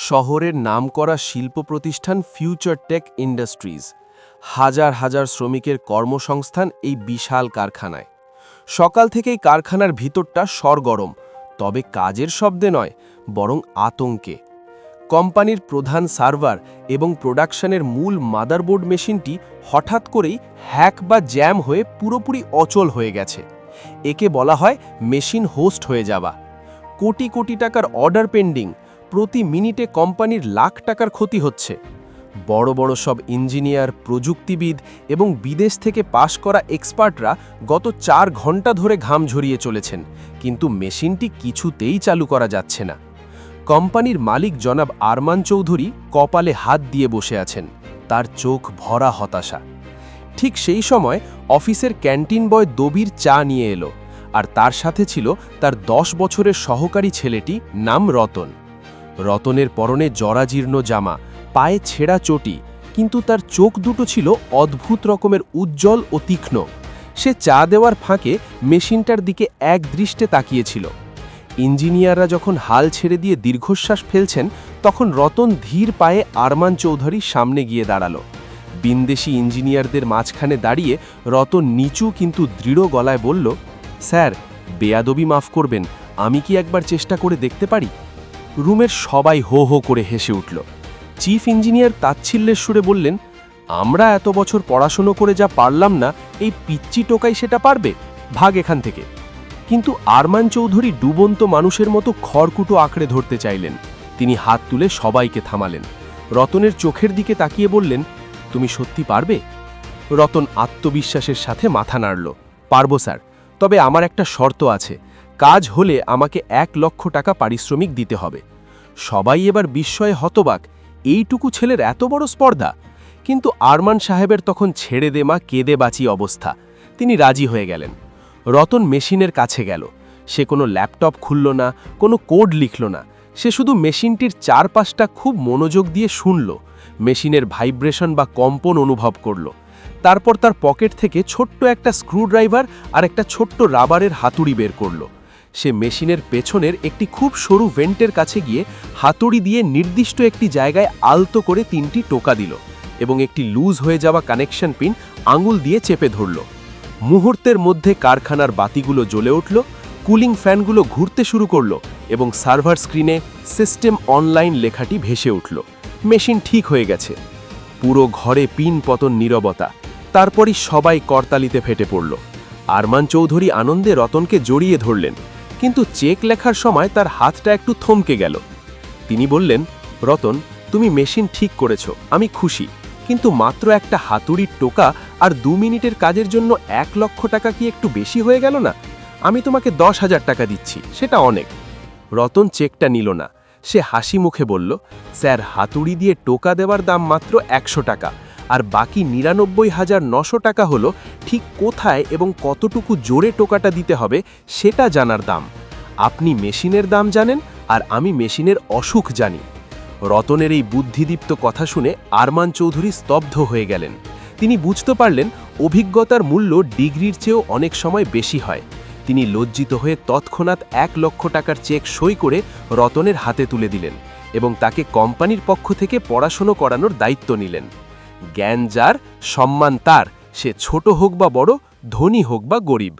শহরের নামকরা শিল্প প্রতিষ্ঠান ফিউচার টেক ইন্ডাস্ট্রিজ। হাজার হাজার শ্রমিকের কর্মসংস্থান এই বিশাল কারখানায়। সকাল থেকেই কারখানার ভিতরটা সরগরম, তবে কাজের শব্দে নয়, বরং আতঙ্কে। কোম্পানির প্রধান সার্ভার এবং প্রোডাকশনের মূল মাদারবোর্ড মেশিনটি হঠাৎ করেই হ্যাক বা জ্যাম হয়ে পুরোপুরি অচল হয়ে গেছে। একে বলা হয় মেশিন হোস্ট হয়ে যাওয়া। কোটি কোটি টাকার অর্ডার পেন্ডিং, প্রতি মিনিটে কোম্পানির লাখ টাকার ক্ষতি হচ্ছে। বড় বড় সব ইঞ্জিনিয়ার, প্রযুক্তিবিদ এবং বিদেশ থেকে পাশ করা এক্সপার্টরা গত 4 ঘন্টা ধরে ঘাম ঝরিয়ে চলেছেন, কিন্তু মেশিনটি কিছুতেই চালু করা যাচ্ছে না। কোম্পানির মালিক জনাব আরমান চৌধুরী কপালে হাত দিয়ে বসে আছেন, তার চোখ ভরা হতাশা। ঠিক সেই সময় অফিসের ক্যান্টিন বয় দবির চা নিয়ে এলো, আর তার সাথে ছিল তার 10 বছরের সহকারী ছেলেটি, নাম রতন। রতনের পরনে জরাজীর্ণ জামা, পায়ে ছেঁড়া চটি, কিন্তু তার চোখ দুটো ছিল অদ্ভুত রকমের উজ্জ্বল ও তীক্ষ্ণ। সে চা দেওয়ার ফাঁকে মেশিনটার দিকে এক দৃষ্টে তাকিয়েছিল। ইঞ্জিনিয়াররা যখন হাল ছেড়ে দিয়ে দীর্ঘশ্বাস ফেলছেন, তখন রতন ধীর পায়ে আরমান চৌধুরীর সামনে গিয়ে দাঁড়ালো। বিন্দেশি ইঞ্জিনিয়ারদের মাঝখানে দাঁড়িয়ে রতন নিচু কিন্তু দৃঢ় গলায় বলল, স্যার, বেয়াদবি মাফ করবেন, আমি কি একবার চেষ্টা করে দেখতে পারি? রুমের সবাই হো হো করে হেসে উঠল। চিফ ইঞ্জিনিয়ার তাচ্ছিল্যের সুরে বললেন, আমরা এত বছর পড়াশোনা করে যা পারলাম না, এই পিচ্চি টোকাই সেটা পারবে? ভাগ এখান থেকে। কিন্তু আরমান চৌধুরী ডুবন্ত মানুষের মতো খড়কুটো আঁকড়ে ধরতে চাইলেন। তিনি হাত তুলে সবাইকে থামালেন। রতনের চোখের দিকে তাকিয়ে বললেন, তুমি সত্যি পারবে? রতন আত্মবিশ্বাসের সাথে মাথা নাড়ল। পারবো স্যার, তবে আমার একটা শর্ত আছে। কাজ হলে আমাকে 1 লক্ষ টাকা পারিশ্রমিক দিতে হবে। সবাই এবার বিস্ময়ে হতবাক, এইটুকু ছেলের এত বড় স্পর্ধা! কিন্তু আরমান সাহেবের তখন ছেড়ে দে মা কেঁদে বাঁচি অবস্থা। তিনি রাজি হয়ে গেলেন। রতন মেশিনের কাছে গেল। সে কোনো ল্যাপটপ খুলল না, কোনো কোড লিখল না। সে শুধু মেশিনটির চারপাশটা খুব মনোযোগ দিয়ে শুনল, মেশিনের ভাইব্রেশন বা কম্পন অনুভব করল। তারপর তার পকেট থেকে ছোট্ট একটা স্ক্রুড্রাইভার আর একটা ছোট্ট রাবারের হাতুড়ি বের করল। সে মেশিনের পেছনের একটি খুব সরু ভেন্টের কাছে গিয়ে হাতুড়ি দিয়ে নির্দিষ্ট একটি জায়গায় আলতো করে 3টি টোকা দিল এবং একটি লুজ হয়ে যাওয়া কানেকশন পিন আঙুল দিয়ে চেপে ধরল। মুহূর্তের মধ্যে কারখানার বাতিগুলো জ্বলে উঠল, কুলিং ফ্যানগুলো ঘুরতে শুরু করল এবং সার্ভার স্ক্রিনে সিস্টেম অনলাইন লেখাটি ভেসে উঠল। মেশিন ঠিক হয়ে গেছে। পুরো ঘরে পিন পতন নীরবতা। তারপরই সবাই করতালিতে ফেটে পড়ল। আরমান চৌধুরী আনন্দে রতনকে জড়িয়ে ধরলেন, কিন্তু চেক লেখার সময় তার হাতটা একটু থমকে গেল। তিনি বললেন, রতন, তুমি মেশিন ঠিক করেছ, আমি খুশি, কিন্তু মাত্র একটা হাতুড়ির টোকা আর 2 মিনিটের কাজের জন্য 1 লক্ষ টাকা কি একটু বেশি হয়ে গেল না? আমি তোমাকে 10,000 টাকা দিচ্ছি, সেটা অনেক। রতন চেকটা নিল না। সে হাসি মুখে বলল, স্যার, হাতুড়ি দিয়ে টোকা দেওয়ার দাম মাত্র 100 টাকা, আর বাকি 99,900 টাকা হলো ঠিক কোথায় এবং কতটুকু জোরে টোকাটা দিতে হবে সেটা জানার দাম। আপনি মেশিনের দাম জানেন, আর আমি মেশিনের অসুখ জানি। রতনের এই বুদ্ধিদীপ্ত কথা শুনে আরমান চৌধুরী স্তব্ধ হয়ে গেলেন। তিনি বুঝতে পারলেন অভিজ্ঞতার মূল্য ডিগ্রির চেয়েও অনেক সময় বেশি হয়। তিনি লজ্জিত হয়ে তৎক্ষণাৎ 1 লক্ষ টাকার চেক সই করে রতনের হাতে তুলে দিলেন এবং তাকে কোম্পানির পক্ষ থেকে পড়াশোনা করানোর দায়িত্ব নিলেন। জ্ঞান যার, সম্মান তার, সে ছোট হোক বা বড়, ধনী হোক বা গরিব।